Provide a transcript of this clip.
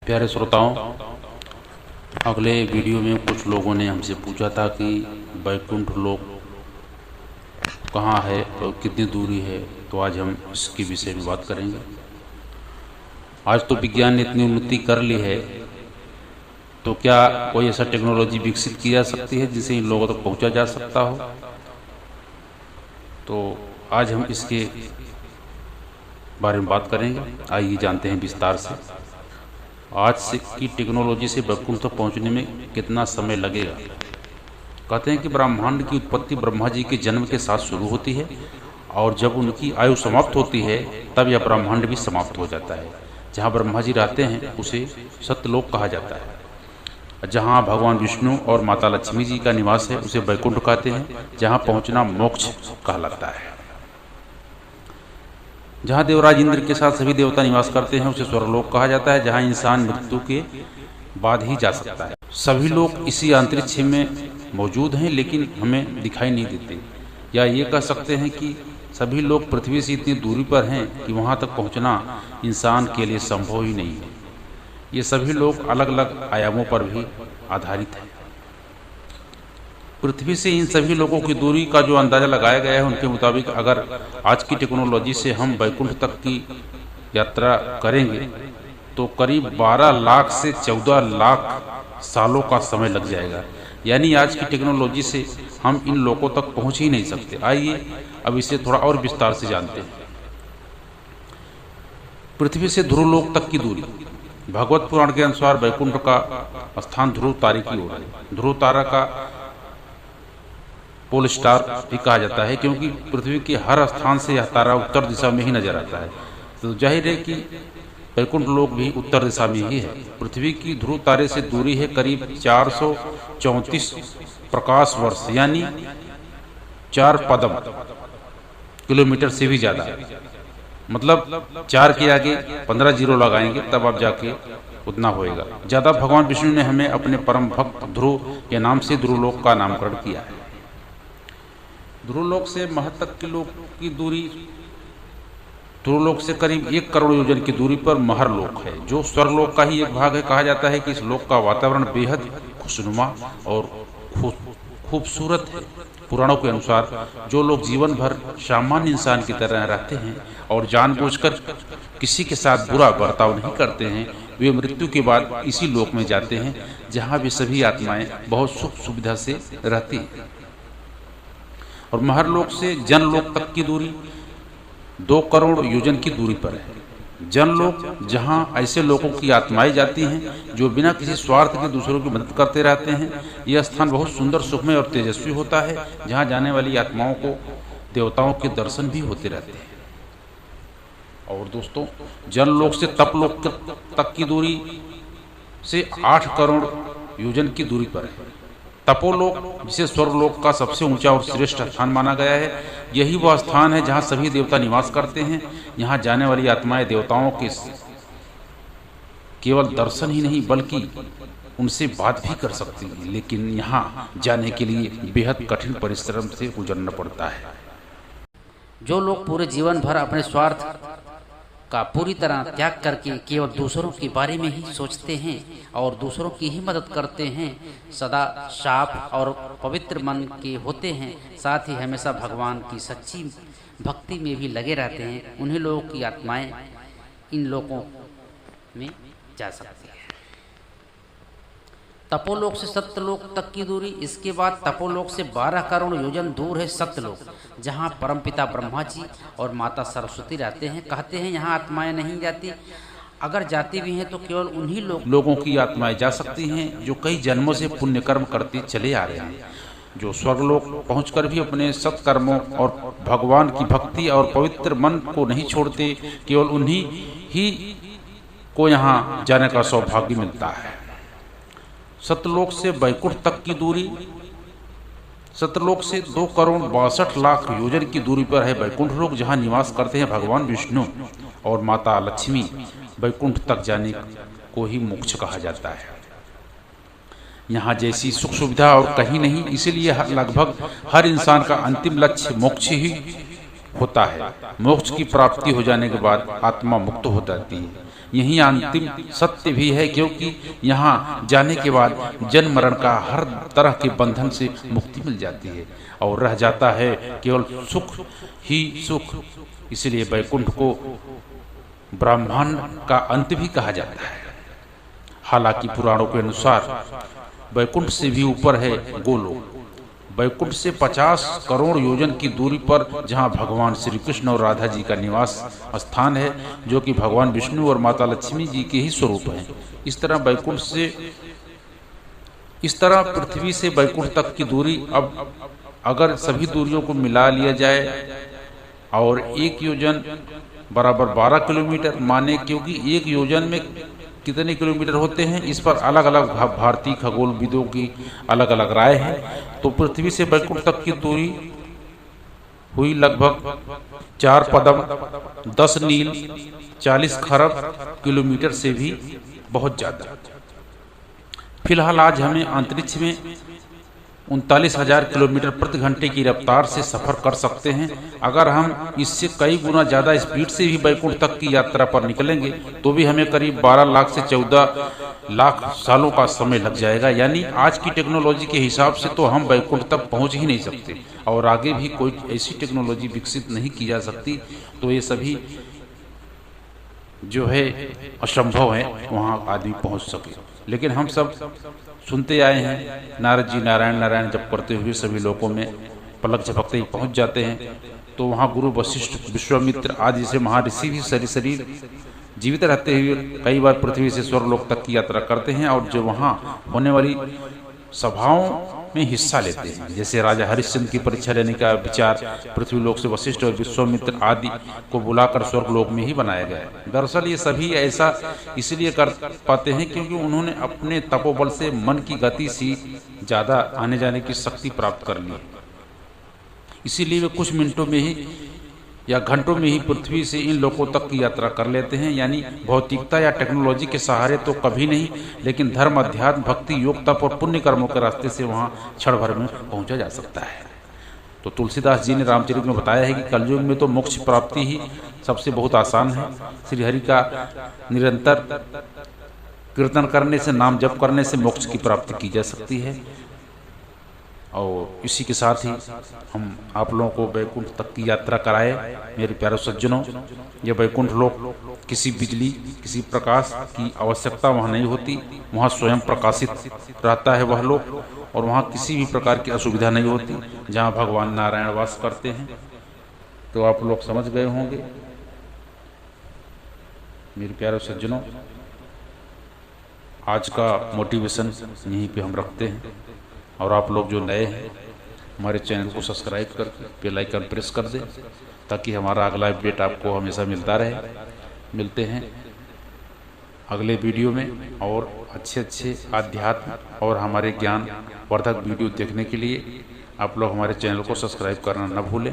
प्यारे श्रोताओं, अगले वीडियो में कुछ लोगों ने हमसे पूछा था कि वैकुंठ लोक कहाँ है और कितनी दूरी है, तो आज हम इसके विषय में बात करेंगे। आज तो विज्ञान ने इतनी उन्नति कर ली है, तो क्या कोई ऐसा टेक्नोलॉजी विकसित की जा सकती है जिससे इन लोगों तक पहुंचा जा सकता हो। तो आज हम इसके बारे में बात करेंगे। आइए जानते हैं विस्तार से आज से की टेक्नोलॉजी से वैकुंठ तक पहुंचने में कितना समय लगेगा। कहते हैं कि ब्रह्मांड की उत्पत्ति ब्रह्मा जी के जन्म के साथ शुरू होती है और जब उनकी आयु समाप्त होती है तब यह ब्रह्मांड भी समाप्त हो जाता है। जहाँ ब्रह्मा जी रहते हैं उसे सत्यलोक कहा जाता है। जहाँ भगवान विष्णु और माता लक्ष्मी जी का निवास है उसे वैकुंठ कहते हैं। जहाँ पहुँचना मोक्ष कहलाता है। जहाँ देवराज इंद्र के साथ सभी देवता निवास करते हैं उसे स्वर्गलोक कहा जाता है। जहाँ इंसान मृत्यु के बाद ही जा सकता है। सभी लोग इसी अंतरिक्ष में मौजूद हैं लेकिन हमें दिखाई नहीं देते, या ये कह सकते हैं कि सभी लोग पृथ्वी से इतनी दूरी पर हैं कि वहाँ तक पहुँचना इंसान के लिए संभव ही नहीं है। ये सभी लोग अलग अलग आयामों पर भी आधारित हैं। पृथ्वी से इन सभी लोगों की दूरी का जो अंदाज़ा लगाया गया है, उनके मुताबिक अगर आज की टेक्नोलॉजी से हम वैकुंठ तक की यात्रा करेंगे तो करीब 12 लाख से 14 लाख सालों का समय लग जाएगा। यानी आज की टेक्नोलॉजी से हम इन लोगों तक पहुंच ही नहीं सकते। आइए अब इसे थोड़ा और विस्तार से जानते हैं। पृथ्वी से ध्रुवलोक तक की दूरी। भगवत पुराण के अनुसार वैकुंठ का स्थान ध्रुव तारे की ओर है। ध्रुव तारा का पोल स्टार भी कहा जाता है क्योंकि पृथ्वी के हर स्थान से यह तारा उत्तर दिशा में ही नजर आता है। तो जाहिर है कि वैकुंठ लोक भी उत्तर दिशा में ही है। पृथ्वी की ध्रुव तारे से दूरी है करीब 434 प्रकाश वर्ष, यानी 4 पदम किलोमीटर से भी ज्यादा। मतलब 4 के आगे 15 जीरो लगाएंगे तब आप जाके उतना होएगा। ज्यादा भगवान विष्णु ने हमें अपने परम भक्त ध्रुव के नाम से ध्रुवलोक का नामकरण किया है। ध्रुवलोक से महत तक की दूरी, ध्रुवलोक से करीब 1 करोड़ योजन की दूरी पर महरलोक है, जो स्वर्गलोक का ही एक भाग है। कहा जाता है कि इस लोक का वातावरण बेहद खुशनुमा और खूबसूरत है। पुराणों के अनुसार जो लोग जीवन भर सामान्य इंसान की तरह रहते हैं और जानबूझकर किसी के साथ बुरा बर्ताव नहीं करते हैं, वे मृत्यु के बाद इसी लोक में जाते हैं जहाँ भी सभी आत्माएं बहुत सुख सुविधा से रहती हैं। और महरलोक से जनलोक तक की दूरी 2 करोड़ योजन की दूरी पर है। जनलोक जहां ऐसे लोगों की आत्माएं जाती हैं जो बिना किसी स्वार्थ के दूसरों की मदद करते रहते हैं। यह स्थान बहुत सुंदर, सुखमय और तेजस्वी होता है, जहां जाने वाली आत्माओं को देवताओं के दर्शन भी होते रहते हैं। और दोस्तों, जनलोक से तपलोक तक की दूरी से 8 करोड़ योजन की दूरी पर है। तपोलोक, जिसे स्वर्गलोक का सबसे ऊंचा और श्रेष्ठ स्थान माना गया है, यही वह स्थान है जहां सभी देवता निवास करते हैं। यहां जाने वाली आत्माएं देवताओं के केवल दर्शन ही नहीं बल्कि उनसे बात भी कर सकती हैं, लेकिन यहां जाने के लिए बेहद कठिन परिश्रम से गुजरना पड़ता है। जो लोग पूरे जीवन भर अपने स्वार्थ का पूरी तरह त्याग करके केवल दूसरों के बारे में ही सोचते हैं और दूसरों की ही मदद करते हैं, सदा साफ और पवित्र मन के होते हैं, साथ ही हमेशा भगवान की सच्ची भक्ति में भी लगे रहते हैं, उन्हीं लोगों की आत्माएं इन लोगों में जा सकती है। तपोलोक से सत्यलोक तक की दूरी। इसके बाद तपोलोक से 12 करोड़ योजन दूर है सत्यलोक, जहाँ परमपिता ब्रह्मा जी और माता सरस्वती रहते हैं। कहते हैं यहाँ आत्माएं नहीं जाती, अगर जाती भी हैं तो केवल उन्हीं लोगों की आत्माएं जा सकती हैं जो कई जन्मों से पुण्य कर्म करते चले आ रहे हैं, जो स्वर्गलोक पहुंचकर भी अपने सत्कर्मों और भगवान की भक्ति और पवित्र मन को नहीं छोड़ते। केवल उन्हीं ही को यहाँ जाने का सौभाग्य मिलता है। सतलोक से वैकुंठ तक की दूरी। सतलोक से 2 करोड़ 62 लाख योजन की दूरी पर है वैकुंठ लोक, जहाँ निवास करते हैं भगवान विष्णु और माता लक्ष्मी। वैकुंठ तक जाने को ही मोक्ष कहा जाता है। यहाँ जैसी सुख सुविधा और कहीं नहीं, इसीलिए लगभग हर इंसान का अंतिम लक्ष्य मोक्ष ही होता है। मोक्ष की प्राप्ति हो जाने के बाद आत्मा मुक्त हो जाती है। यही अंतिम सत्य भी है, क्योंकि यहाँ जाने के बाद जन्म मरण का हर तरह के बंधन से मुक्ति मिल जाती है और रह जाता है केवल सुख ही सुख। इसलिए वैकुंठ को ब्रह्मांड का अंत भी कहा जाता है। हालांकि पुराणों के अनुसार वैकुंठ से भी ऊपर है गोलोक। वैकुंठ से 50 करोड़ योजन की दूरी पर जहां भगवान श्री कृष्ण और राधा जी का निवास स्थान है, जो कि भगवान विष्णु और माता लक्ष्मी जी के ही स्वरूप हैं। इस तरह पृथ्वी से वैकुंठ तक की दूरी, अब अगर सभी दूरियों को मिला लिया जाए और एक योजन बराबर 12 किलोमीटर माने, क्योंकि एक योजन में कितने किलोमीटर होते हैं इस पर अलग अलग भारतीय खगोलविदों की अलग अलग राय है। तो पृथ्वी से वैकुंठ तक की दूरी हुई लगभग 4 पदम 10 नील 40 खरब किलोमीटर से भी बहुत ज्यादा। फिलहाल आज हमें अंतरिक्ष में 39,000 किलोमीटर प्रति घंटे की रफ्तार से सफर कर सकते हैं। अगर हम इससे कई गुना ज्यादा स्पीड से भी वैकुंठ तक की यात्रा पर निकलेंगे तो भी हमें करीब 12 लाख से 14 लाख सालों का समय लग जाएगा। यानी आज की टेक्नोलॉजी के हिसाब से तो हम वैकुंठ तक पहुंच ही नहीं सकते और आगे भी कोई ऐसी टेक्नोलॉजी विकसित नहीं की जा सकती। तो ये सभी जो है असंभव है वहां आदमी पहुंच सके। लेकिन हम सब सुनते आए हैं, नारद जी नारायण नारायण जप करते हुए सभी लोगों में पलक झपकते ही पहुंच जाते हैं। तो वहाँ गुरु वशिष्ठ विश्वामित्र आदि जैसे महर्षि भी शरीर जीवित रहते हुए कई बार पृथ्वी से स्वर्गलोक तक की यात्रा करते हैं और जो वहाँ होने वाली सभाओं में हिस्सा लेते हैं। जैसे राजा हरिश्चंद्र की परीक्षा लेने का विचार पृथ्वीलोक से वशिष्ठ और विश्वामित्र आदि को बुलाकर स्वर्गलोक में ही बनाया गया है। दरअसल ये सभी ऐसा इसलिए कर पाते हैं क्योंकि उन्होंने अपने तपोबल से मन की गति से ज्यादा आने जाने की शक्ति प्राप्त कर ली। इसीलिए वे कुछ मिनटों में ही या घंटों में ही पृथ्वी से इन लोगों तक की यात्रा कर लेते हैं। यानी भौतिकता या टेक्नोलॉजी के सहारे तो कभी नहीं, लेकिन धर्म, अध्यात्म, भक्ति, योग, तप और पुण्य कर्मों के रास्ते से वहां क्षण भर में पहुंचा जा सकता है। तो तुलसीदास जी ने रामचरित में बताया है कि कलयुग में तो मोक्ष प्राप्ति ही सबसे बहुत आसान है। श्री हरि का निरंतर कीर्तन करने से, नाम जप करने से मोक्ष की प्राप्ति की जा सकती है। और इसी के साथ ही हम आप लोगों को वैकुंठ तक की यात्रा कराए। मेरे प्यारे सज्जनों, यह वैकुंठ लोक किसी बिजली, किसी प्रकाश की आवश्यकता वहाँ नहीं होती। वहाँ स्वयं प्रकाशित रहता है वह लोक और वहाँ किसी भी प्रकार की असुविधा नहीं होती, जहाँ भगवान नारायण वास करते हैं। तो आप लोग समझ गए होंगे। मेरे प्यारे सज्जनों, आज का मोटिवेशन यहीं पे हम रखते हैं और आप लोग जो नए हैं हमारे चैनल को सब्सक्राइब करके बेल आइकन प्रेस कर दें ताकि हमारा अगला अपडेट आपको हमेशा मिलता रहे। मिलते हैं अगले वीडियो में और अच्छे आध्यात्म और हमारे ज्ञान वर्धक वीडियो देखने के लिए आप लोग हमारे चैनल को सब्सक्राइब करना न भूलें।